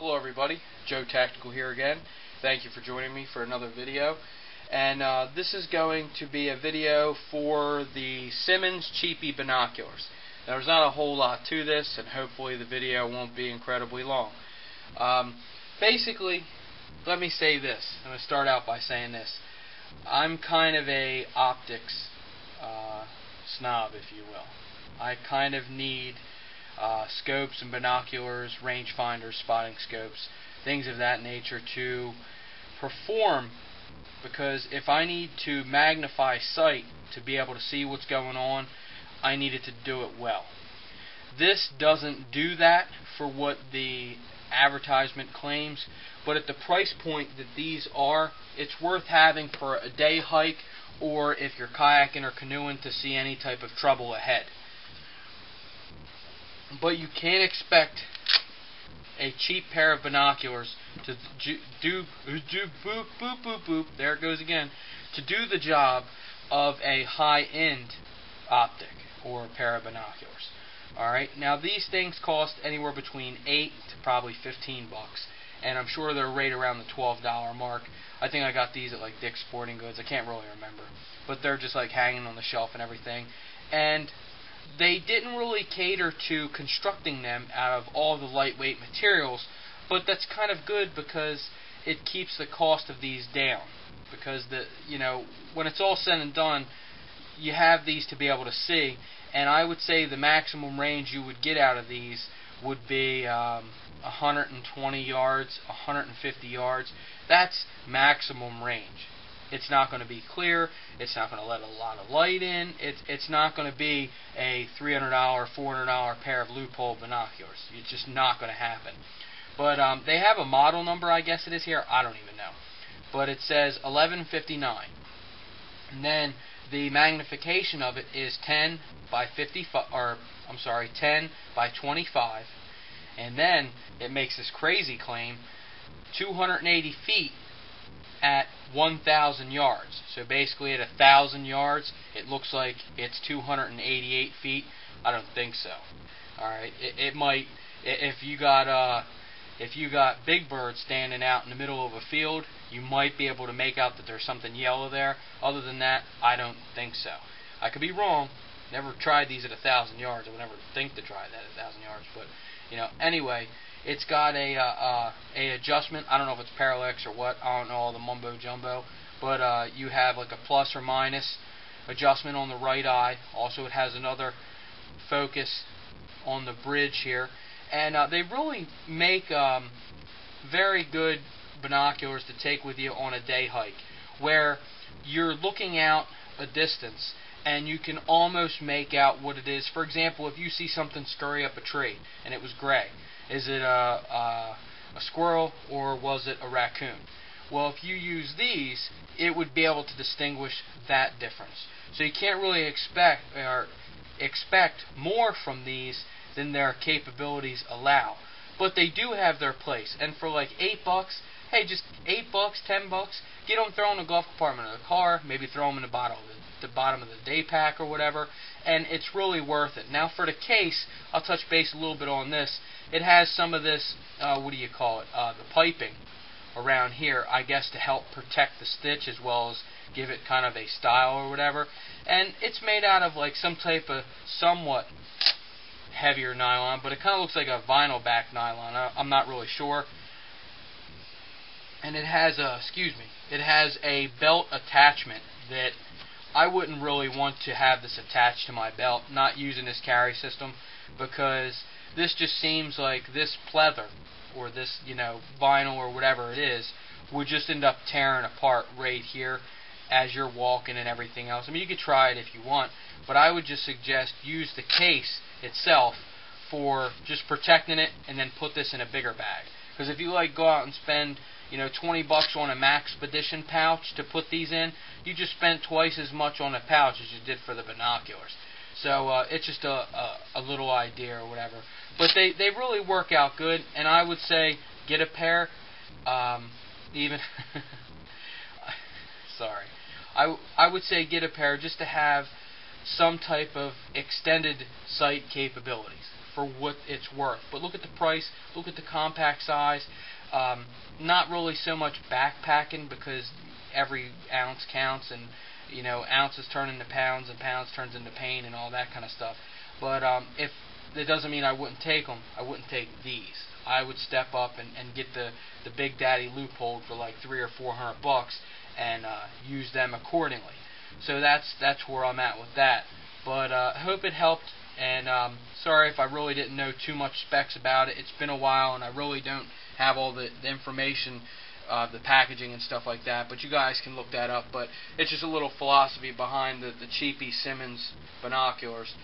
Hello everybody, Joe Tactical here again. Thank you for joining me for another video. And this is going to be a video for the Simmons cheapy binoculars. Now, there's not a whole lot to this, and hopefully the video won't be incredibly long. Basically, let me say this. I'm going to start out by saying this. I'm kind of a optics snob, if you will. I kind of need scopes and binoculars, rangefinders, spotting scopes, things of that nature to perform, because if I need to magnify sight to be able to see what's going on, I need it to do it well. This doesn't do that for what the advertisement claims, but at the price point that these are, it's worth having for a day hike or if you're kayaking or canoeing to see any type of trouble ahead. But you can't expect a cheap pair of binoculars to do boop, boop, boop, boop, there it goes again, to do the job of a high-end optic or pair of binoculars. Alright, now these things cost anywhere between $8 to probably $15, and I'm sure they're right around the $12 mark. I think I got these at like Dick's Sporting Goods, I can't really remember, but they're just like hanging on the shelf and everything. And they didn't really cater to constructing them out of all the lightweight materials, but that's kind of good because it keeps the cost of these down. Because when it's all said and done, you have these to be able to see, and I would say the maximum range you would get out of these would be 120 yards, 150 yards. That's maximum range. It's not going to be clear. It's not going to let a lot of light in. It's not going to be a $300, $400 pair of loophole binoculars. It's just not going to happen. But they have a model number, I guess it is here. I don't even know. But it says 1159. And then the magnification of it is 10 by 55, or I'm sorry, 10 by 25. And then it makes this crazy claim, 280 feet at 1,000 yards. So basically at 1,000 yards, it looks like it's 288 feet. I don't think so. Alright, it might, if you got big birds standing out in the middle of a field, you might be able to make out that there's something yellow there. Other than that, I don't think so. I could be wrong. Never tried these at 1,000 yards. I would never think to try that at 1,000 yards. But anyway, it's got a adjustment. I don't know if it's parallax or what. I don't know all the mumbo jumbo. But you have like a plus or minus adjustment on the right eye. Also, it has another focus on the bridge here. And they really make very good binoculars to take with you on a day hike, where you're looking out a distance and you can almost make out what it is. For example, if you see something scurry up a tree and it was gray, is it a squirrel or was it a raccoon? Well, if you use these, it would be able to distinguish that difference. So you can't really expect more from these than their capabilities allow. But they do have their place. And for like $8, hey, just $8, $10, get them, throw them in the glove compartment of the car, maybe throw them in the bottom of the day pack or whatever, and it's really worth it. Now for the case, I'll touch base a little bit on this. It has some of this, the piping around here, I guess, to help protect the stitch as well as give it kind of a style or whatever. And it's made out of like some type of somewhat heavier nylon, but it kind of looks like a vinyl back nylon. I'm not really sure. And it has a belt attachment that I wouldn't really want to have this attached to my belt, not using this carry system, because this just seems like this pleather or this vinyl or whatever it is would just end up tearing apart right here as you're walking and everything else. I mean, you could try it if you want, but I would just suggest use the case itself for just protecting it, and then put this in a bigger bag. Because if you go out and spend $20 on a Maxpedition pouch to put these in, you just spent twice as much on a pouch as you did for the binoculars. So it's just a little idea or whatever. But they really work out good, and I would say get a pair. Sorry. I would say get a pair just to have some type of extended sight capabilities. for what it's worth. But look at the price, look at the compact size. Not really so much backpacking, because every ounce counts, and you know, ounces turn into pounds and pounds turns into pain and all that kind of stuff. But if it doesn't mean I wouldn't take them, I wouldn't take these. I would step up and get the Big Daddy loophole for like $300 or $400 and use them accordingly. So that's where I'm at with that. But I hope it helped, and sorry if I really didn't know too much specs about it. It's been a while, and I really don't have all the information, the packaging and stuff like that, but you guys can look that up. But it's just a little philosophy behind the cheapy Simmons binoculars.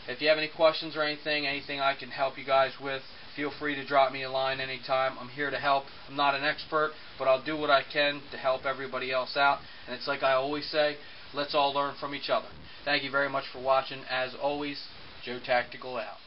If you have any questions or anything I can help you guys with, feel free to drop me a line anytime. I'm here to help. I'm not an expert, but I'll do what I can to help everybody else out. And it's like I always say, let's all learn from each other. Thank you very much for watching. As always, Joe Tactical out.